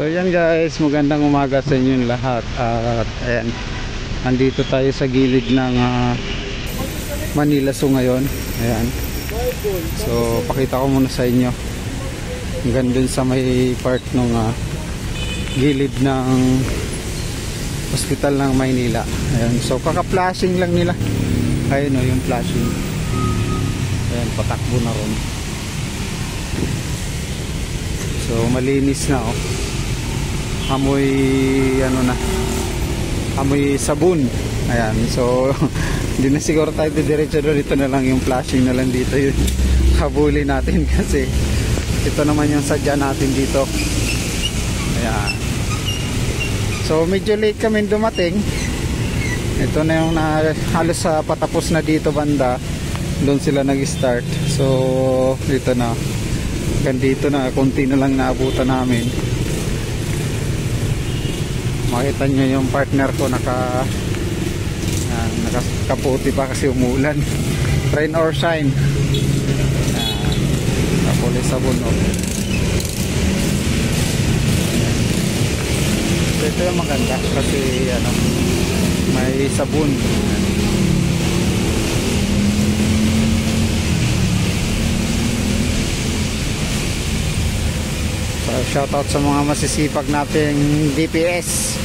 So yan guys, magandang umaga sa inyong lahat. At ayan, nandito tayo sa gilid ng Manila Zoo ngayon. Ayan. So pakita ko muna sa inyo. Hanggang dun sa may part ng gilid ng hospital ng Maynila. Ayan. So kaka-flashing lang nila. Ayun o, yung flashing. Ayan, patakbo na ron. So malinis na oh. Amoy ano na, amoy sabon. Ayan, so hindi na siguro tayo diretso doon. Ito na lang yung flashing na lang dito, yun habulin natin kasi ito naman yung sadya natin dito. Ayan, so medyo late kami dumating. Ito na yung halos sa patapos na dito banda, doon sila nag-start. So dito na, dito na, konti na lang naabutan namin. Makita nyo yung partner ko nakaputi pa kasi umulan. Rain or shine. Kapulis sabon oh. So, ito yung maganda kasi ano, may sabon. So, shoutout sa mga masisipag nating DPS.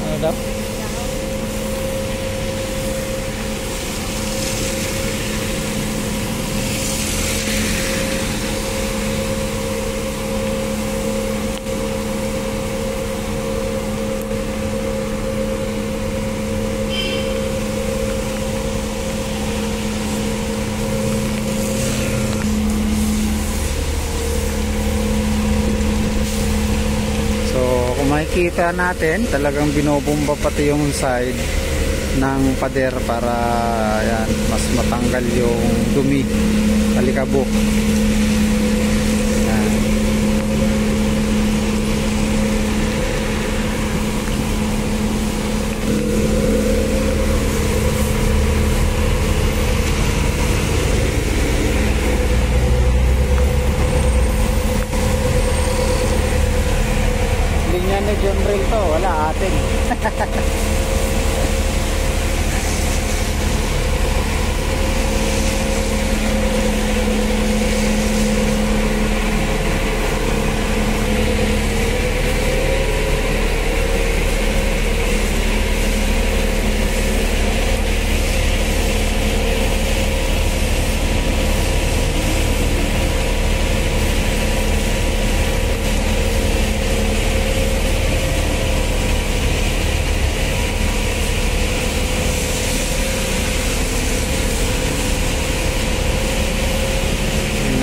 Ano daw? Makikita natin talagang binobomba pati yung side ng pader para yan, mas matanggal yung dumi, alikabok. Yan. Ni John Rail to, wala atin.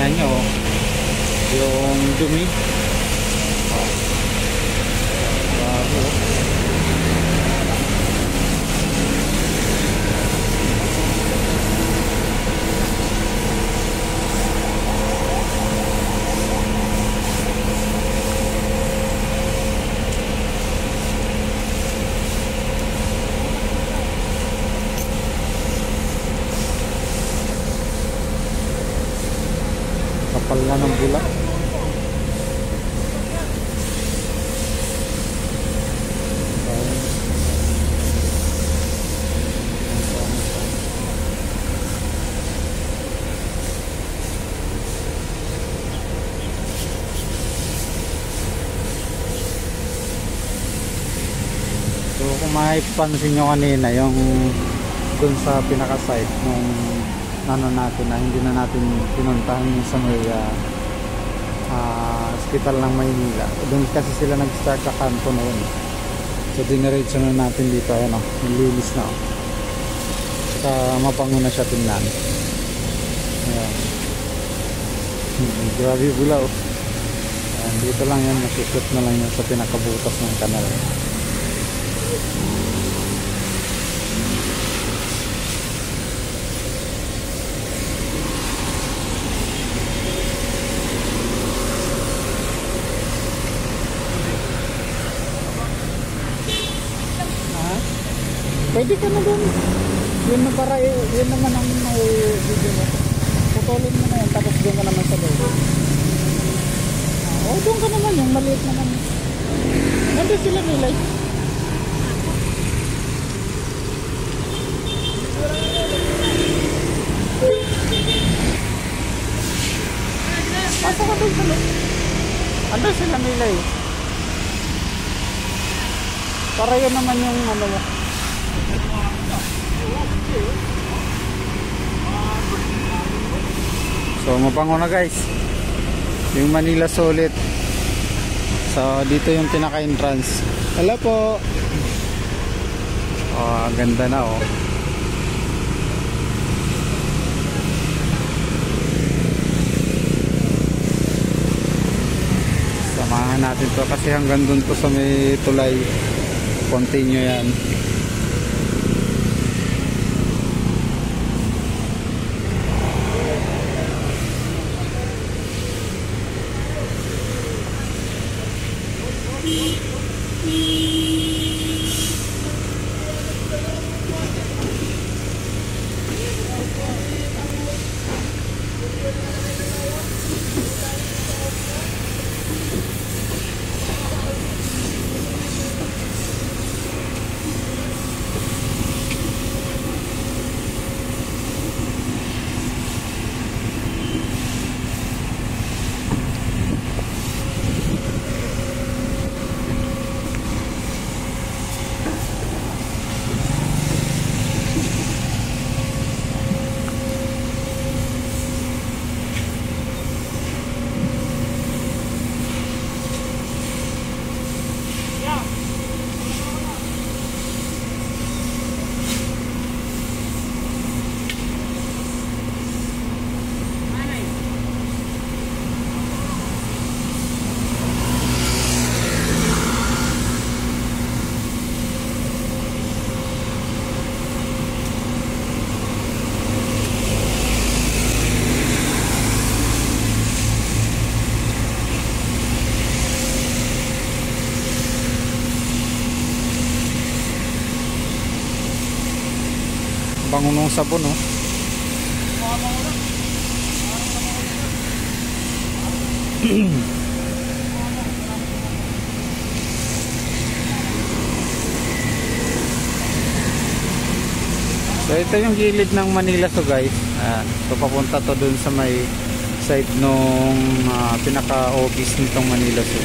Nyo yung dumi bago. Kapal na ng bula. So kung maipansin nyo kanina yung dun sa pinaka site nung ano natin na hindi na natin pinuntahan yung sa may hospital ng Maynila. Doon kasi sila nag-start sa kanto na yun. So diniretso na natin dito. Ayan o, nilinis na o. Saka mapango na siya tingnan. Ayan. Grabe bulaw. Dito lang yan, masusot na lang yan sa pinakabutas ng kanal. Pwede ka na doon. Yun na para, yun naman ang may video mo. Putulin mo na yan, tapos doon ka naman sa loob. Oh, doon ka naman, yung maliit naman. Nandun sila nilay. Pasok ka doon sa loob. Andun sila nilay. Para yun naman yung ano mo. So mabango na guys yung Manila Solid. So dito yung pinaka-entrance. Hello po. Oh, ganda na oh. Samahan natin to kasi hanggang dun to sa may tulay. Continue yan. Bango nung sabon oh. So ito yung gilid ng Manila so guys. So papunta to dun sa may side nung pinaka-office nitong Manila so.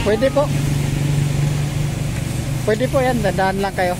Pwede po. Pwede po yan, dadaan lang kayo.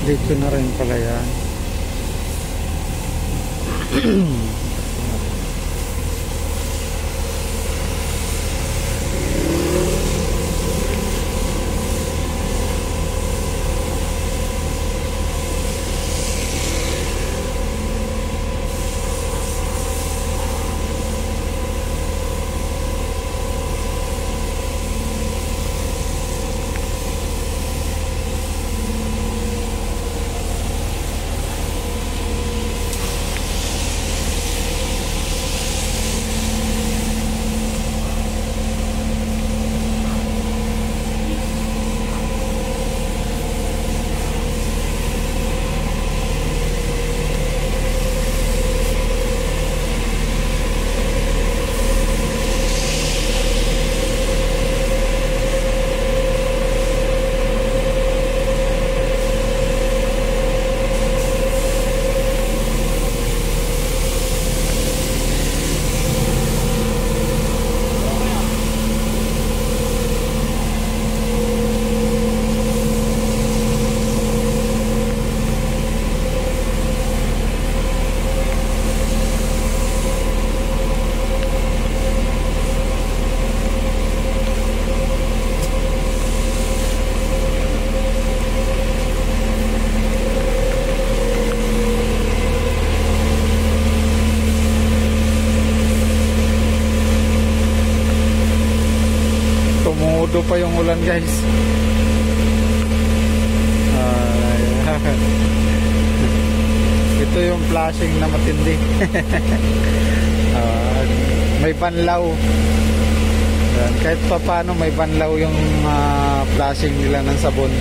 Dito na rin pala yan. Tumudo pa yung ulan, guys. Ito yung flashing na matindi. May banlaw. Kahit pa paano may banlaw yung flashing nila ng sabon.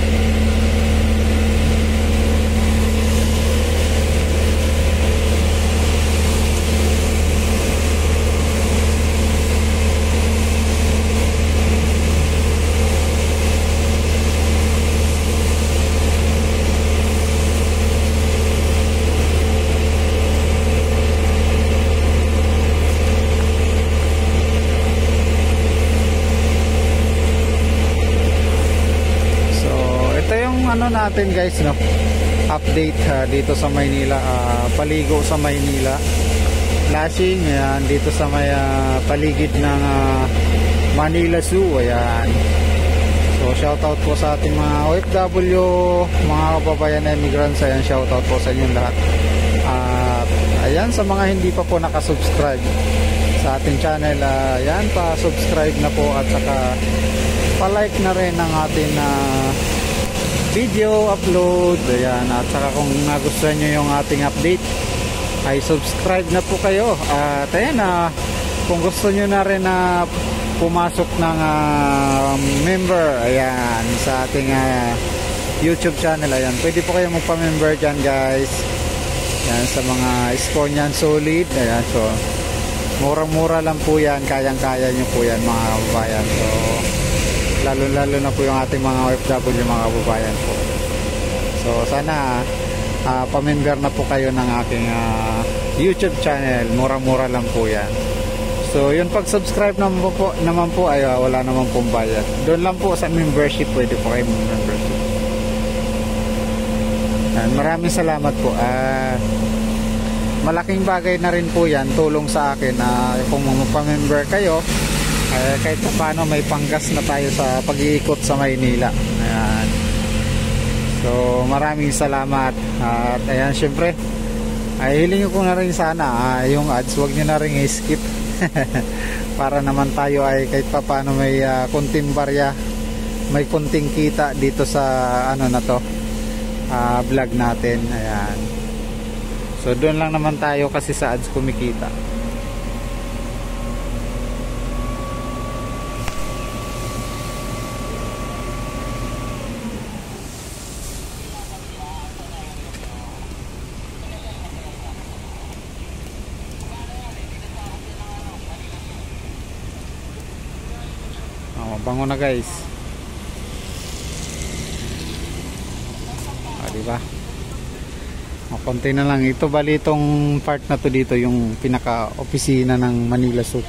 Ano natin, guys, no, update dito sa Maynila, paligo sa Maynila. flashing. Ayan, dito sa may paligid ng Manila Zoo. Ayan. So shoutout po sa ating mga OFW, mga kababayan na immigrants. Ayan, shoutout po sa inyong lahat. At ayan, sa mga hindi pa po nakasubscribe sa ating channel, ayan, pa-subscribe na po at saka pa-like na rin ang ating video upload. Ayan, at saka kung nagustuhan nyo yung ating update ay subscribe na po kayo. At ayan, kung gusto nyo na rin na pumasok ng member, ayan, sa ating YouTube channel, ayan, pwede po kayo magpa-member dyan, guys. Ayan, sa mga score nyan solid. Ayan, so murang-mura lang po yan, kayang-kaya nyo po yan, mga kababayan. So lalo-lalo na po yung ating mga OFW, mga kababayan po. So sana pa-member na po kayo ng aking YouTube channel. Mura-mura lang po yan. So yun, pag subscribe naman po ay wala naman pong bayad. Doon lang po sa membership, pwede po kayo membership. Maraming salamat po. Malaking bagay na rin po yan, tulong sa akin kung magpa-member kayo, kahit paano may panggas na tayo sa pag-iikot sa Maynila. Ayan. So maraming salamat. At ayan, syempre ay hilingin ko na rin sana yung ads, wag nyo na rin i-skip para naman tayo ay kahit paano may kunting barya, may kunting kita dito sa ano na to, vlog natin. Ayan. So doon lang naman tayo kasi sa ads kumikita. Bango na, guys. Diba? Konti na lang. Ito bali itong part na to dito, yung pinaka-opisina ng Manila Zoo.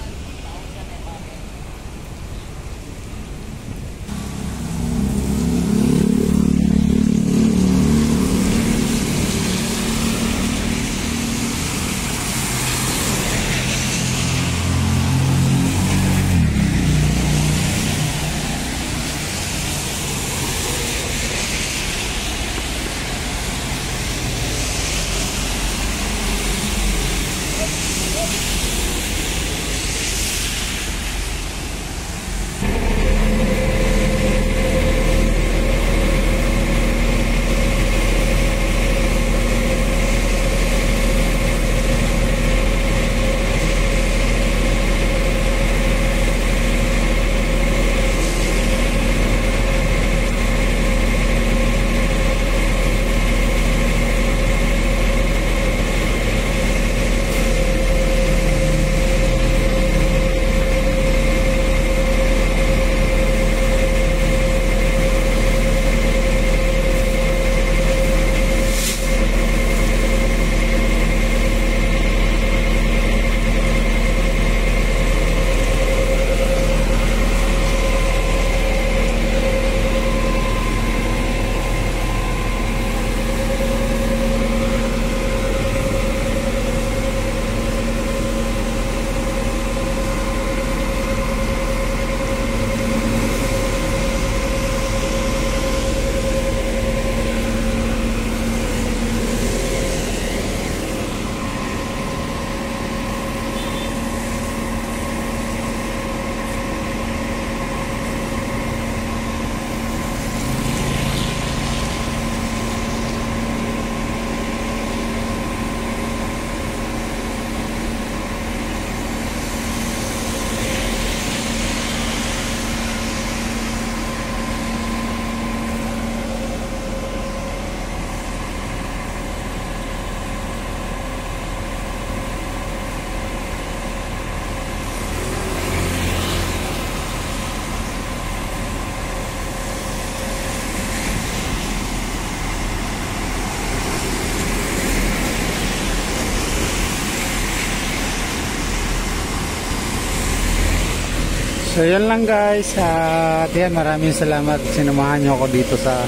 So yan lang, guys. At yan, maraming salamat sinamahan nyo ako dito sa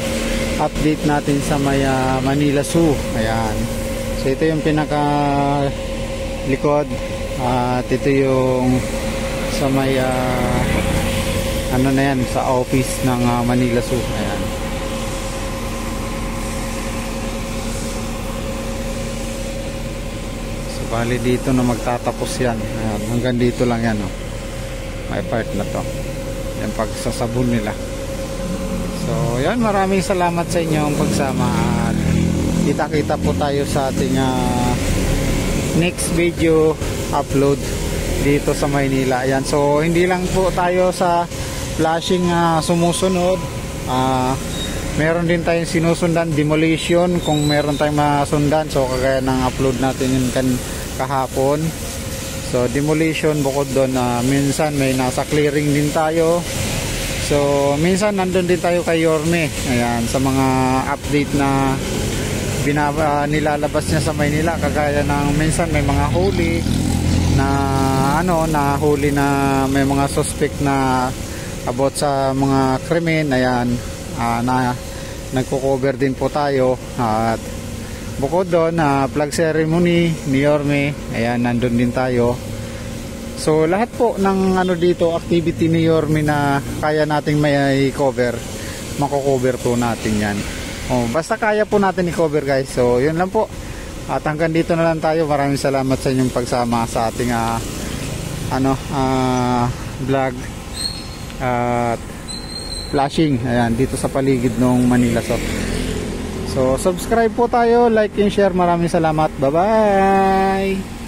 update natin sa may Manila Zoo. Ayan. So ito yung pinaka likod. At ito yung sa may ano na yan, sa office ng Manila Zoo. Ayan. So bali dito na magtatapos yan. Ayan, hanggang dito lang yan, oh. May part na to, yan pagsasabon nila. So yan, maraming salamat sa inyong pagsama at kita-kita po tayo sa ating next video upload dito sa Maynila. Ayan, so hindi lang po tayo sa flashing sumusunod, meron din tayong sinusundan, demolition kung meron tayong masundan. So kagaya ng upload natin yun kahapon. So demolition, bukod doon minsan may nasa clearing din tayo. So minsan nandun din tayo kay Yorme, ayan, sa mga update na nilalabas niya sa Maynila. Kagaya ng minsan may mga huli na na huli na may mga suspect na about sa mga krimen. Ayan, na nagko-cover din po tayo. At bukod doon, flag ceremony ni Yorme, ayan, nandun din tayo. So lahat po ng dito activity ni Yorme na kaya nating may cover, mako-cover po natin yan. Basta kaya po natin i-cover, guys. So yun lang po, at hanggang dito na lang tayo. Maraming salamat sa inyong pagsama sa ating vlog at flashing, ayan, dito sa paligid ng Manila Zoo. So subscribe po tayo, like and share. Maraming salamat, bye bye.